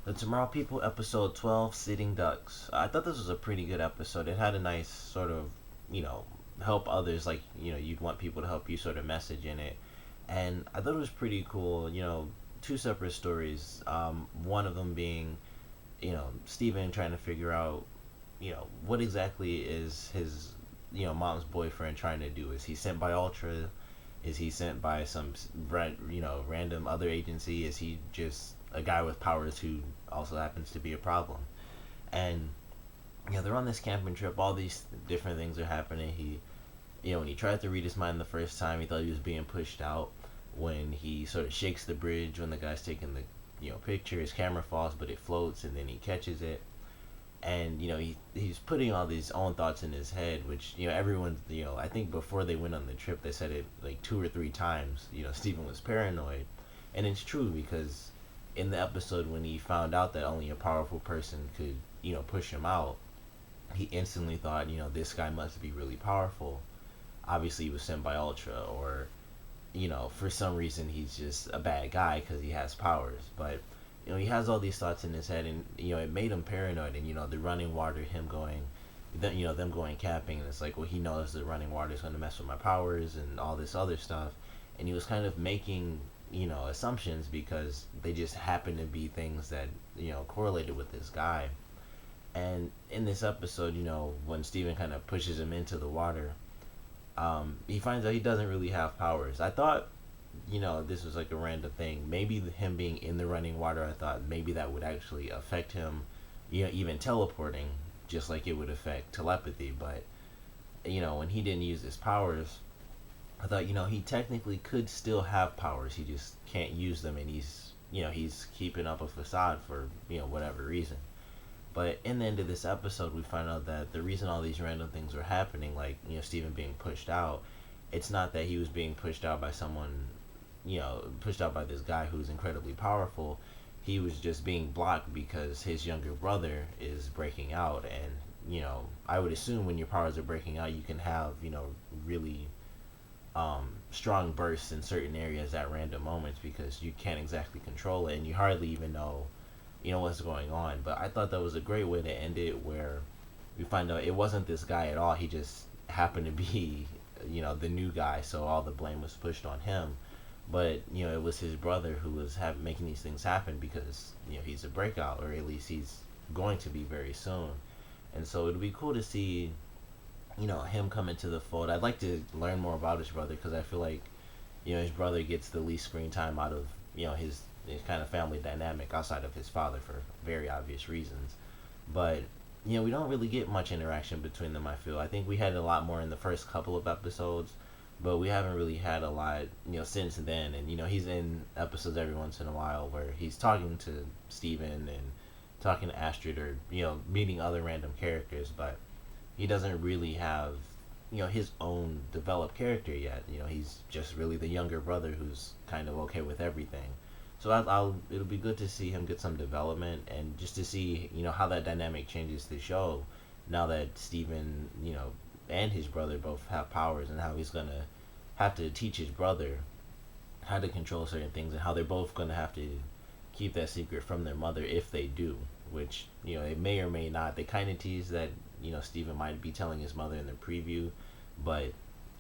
The Tomorrow People, episode 12, Sitting Ducks. I thought this was a pretty good episode. It had a nice sort of, you know, help others, like, you'd want people to help you sort of message in it. And I thought it was pretty cool, two separate stories. One of them being, Steven trying to figure out, what exactly is his, mom's boyfriend trying to do? Is he sent by Ultra? Is he sent by some random other agency? Is he just a guy with powers who also happens to be a problem? And they're on this camping trip. All these different things are happening. When he tried to read his mind the first time, he thought he was being pushed out. When he sort of shakes the bridge when the guy's taking the picture, his camera falls, but it floats, and then he catches it. And he's putting all these own thoughts in his head, which everyone, I think before they went on the trip they said it like two or three times. Steven was paranoid, and it's true because in the episode when he found out that only a powerful person could push him out, he instantly thought, this guy must be really powerful. Obviously he was sent by Ultra, or for some reason he's just a bad guy because he has powers. But he has all these thoughts in his head, and it made him paranoid. And the running water, him going, them going camping, and it's like, well, he knows the running water is going to mess with my powers and all this other stuff. And he was kind of making assumptions because they just happen to be things that correlated with this guy. And in this episode, when Steven kind of pushes him into the water, he finds out he doesn't really have powers. I thought, this was like a random thing. Maybe him being in the running water, I thought maybe that would actually affect him, even teleporting, just like it would affect telepathy. But, when he didn't use his powers, I thought, he technically could still have powers. He just can't use them, and he's keeping up a facade for, whatever reason. But in the end of this episode, we find out that the reason all these random things were happening, like Steven being pushed out, it's not that he was being pushed out by someone, pushed out by this guy who's incredibly powerful. He was just being blocked because his younger brother is breaking out, and I would assume when your powers are breaking out, you can have really strong bursts in certain areas at random moments because you can't exactly control it, and you hardly even know what's going on. But I thought that was a great way to end it, where we find out it wasn't this guy at all. He just happened to be the new guy, so all the blame was pushed on him. But it was his brother who was making these things happen because he's a breakout, or at least he's going to be very soon. And so it'd be cool to see him come into the fold. I'd like to learn more about his brother because I feel like his brother gets the least screen time out of his kind of family dynamic outside of his father for very obvious reasons. But we don't really get much interaction between them. I think we had a lot more in the first couple of episodes, but we haven't really had a lot since then. And he's in episodes every once in a while where he's talking to Steven and talking to Astrid, or meeting other random characters, but he doesn't really have his own developed character yet. He's just really the younger brother who's kind of okay with everything. So it'll be good to see him get some development, and just to see how that dynamic changes the show now that Steven and his brother both have powers, and how he's gonna have to teach his brother how to control certain things, and how they're both gonna have to keep that secret from their mother if they do, which they may or may not. They kind of tease that Steven might be telling his mother in the preview, but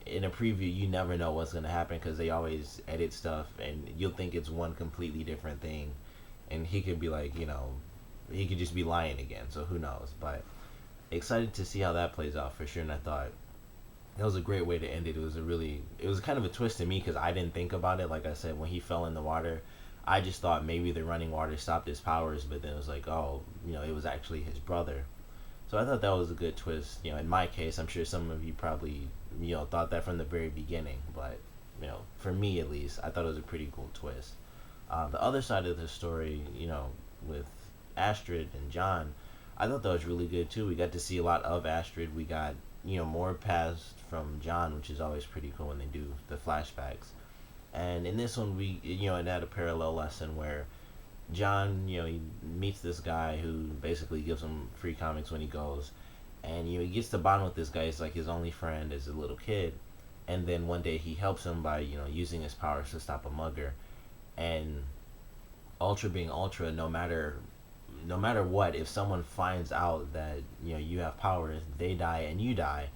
in a preview you never know what's going to happen because they always edit stuff, and you'll think it's one completely different thing, and he could be like, he could just be lying again, so who knows. But excited to see how that plays out for sure. And I thought that was a great way to end it. It was kind of a twist to me because I didn't think about it. Like I said, when he fell in the water, I just thought maybe the running water stopped his powers, but then it was like, oh, it was actually his brother. So I thought that was a good twist. In my case, I'm sure some of you probably thought that from the very beginning, but for me at least, I thought it was a pretty cool twist. The other side of the story, with Astrid and John, I thought that was really good too. We got to see a lot of Astrid. We got more past from John, which is always pretty cool when they do the flashbacks. And in this one, it had a parallel lesson where John, he meets this guy who basically gives him free comics when he goes, and he gets to bond with this guy. It's like his only friend as a little kid, and then one day he helps him by using his powers to stop a mugger. And Ultra being Ultra, no matter no matter what, if someone finds out that you have powers, they die and you die.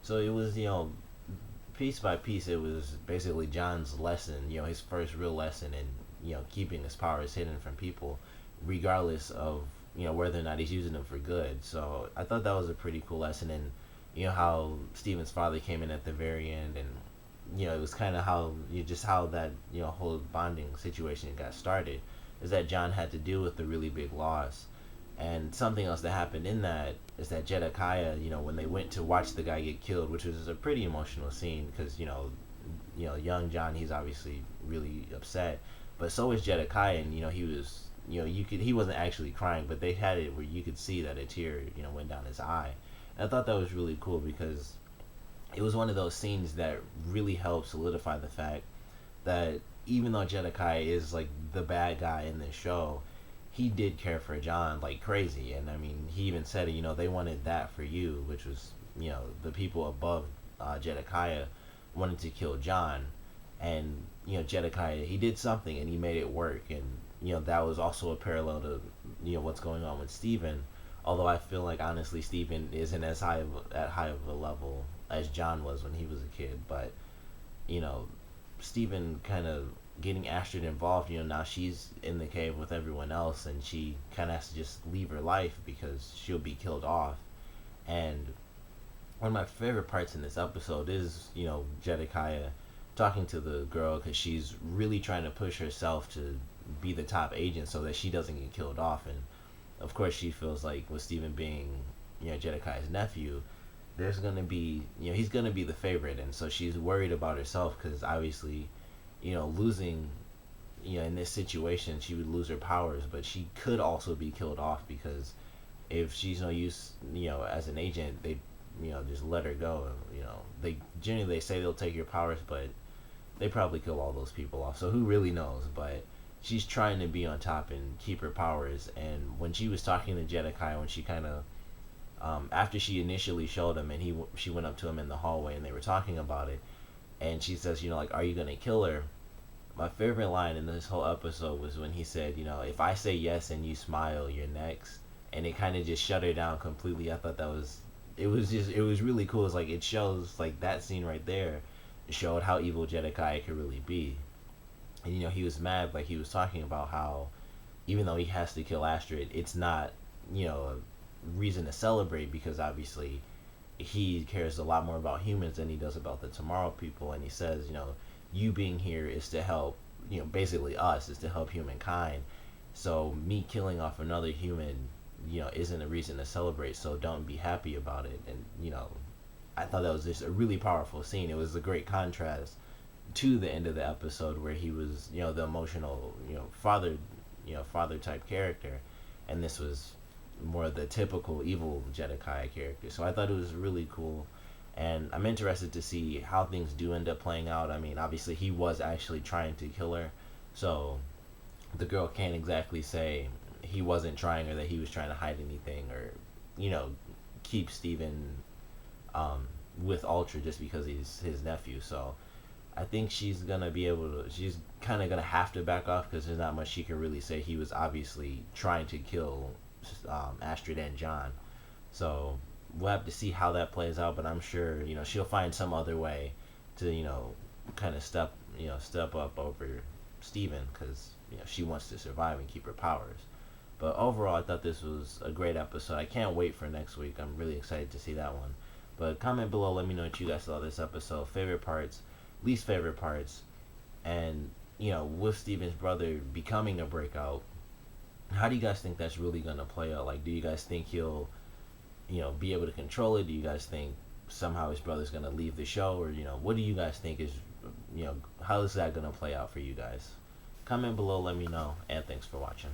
So it was piece by piece, it was basically John's lesson, his first real lesson in keeping his powers hidden from people, regardless of whether or not he's using them for good. So I thought that was a pretty cool lesson, and how Steven's father came in at the very end, and it was kind of how just how that whole bonding situation got started, is that John had to deal with the really big loss. And something else that happened in that is that Jedekiah, when they went to watch the guy get killed, which was a pretty emotional scene, because young John, he's obviously really upset, but so is Jedekiah, and he was, he wasn't actually crying, but they had it where you could see that a tear went down his eye. And I thought that was really cool, because it was one of those scenes that really helped solidify the fact that even though Jedekiah is like the bad guy in this show, he did care for John like crazy. And I mean, he even said it, they wanted that for you, which was, the people above Jedekiah wanted to kill John. And, Jedekiah, he did something and he made it work. And, that was also a parallel to, what's going on with Stephen. Although I feel like, honestly, Stephen isn't as high of a level as John was when he was a kid. But, Stephen kind of getting Astrid involved, now she's in the cave with everyone else, and she kind of has to just leave her life because she'll be killed off. And one of my favorite parts in this episode is, Jedekiah talking to the girl, because she's really trying to push herself to be the top agent so that she doesn't get killed off. And of course she feels like, with Stephen being, Jedekiah's nephew, there's gonna be, he's gonna be the favorite, and so she's worried about herself, because obviously, losing, in this situation, she would lose her powers, but she could also be killed off, because if she's no use, as an agent, they, just let her go. They generally, they say they'll take your powers, but they probably kill all those people off. So who really knows? But she's trying to be on top and keep her powers. And when she was talking to Jedekiah, when she kind of after she initially showed him, and she went up to him in the hallway, and they were talking about it, and she says, like, are you gonna kill her? My favorite line in this whole episode was when he said, if I say yes and you smile, you're next. And it kind of just shut her down completely. I thought that was, it was really cool. It's like, it shows, like, that scene right there showed how evil Jedekiah could really be. And he was mad, like he was talking about how even though he has to kill Astrid, it's not a reason to celebrate, because obviously he cares a lot more about humans than he does about the Tomorrow people. And he says, you being here is to help, basically us, is to help humankind. So me killing off another human, isn't a reason to celebrate, so don't be happy about it. And, I thought that was just a really powerful scene. It was a great contrast to the end of the episode, where he was, the emotional, father type character. And this was more the typical evil Jedekiah character. So I thought it was really cool. And I'm interested to see how things do end up playing out. I mean, obviously he was actually trying to kill her, so the girl can't exactly say he wasn't trying, or that he was trying to hide anything, or keep Stephen with Ultra just because he's his nephew. So I think she's gonna be able to, she's kind of gonna have to back off, because there's not much she can really say. He was obviously trying to kill Astrid and John. So we'll have to see how that plays out, but I'm sure she'll find some other way to kind of step up over Steven, because she wants to survive and keep her powers. But overall, I thought this was a great episode. I can't wait for next week. I'm really excited to see that one. But comment below, let me know what you guys thought of this episode, favorite parts, least favorite parts, and with Steven's brother becoming a breakout, how do you guys think that's really gonna play out? Like, do you guys think he'll be able to control it? Do you guys think somehow his brother's gonna leave the show, or what do you guys think is, how is that gonna play out for you guys? Comment below, let me know, and thanks for watching.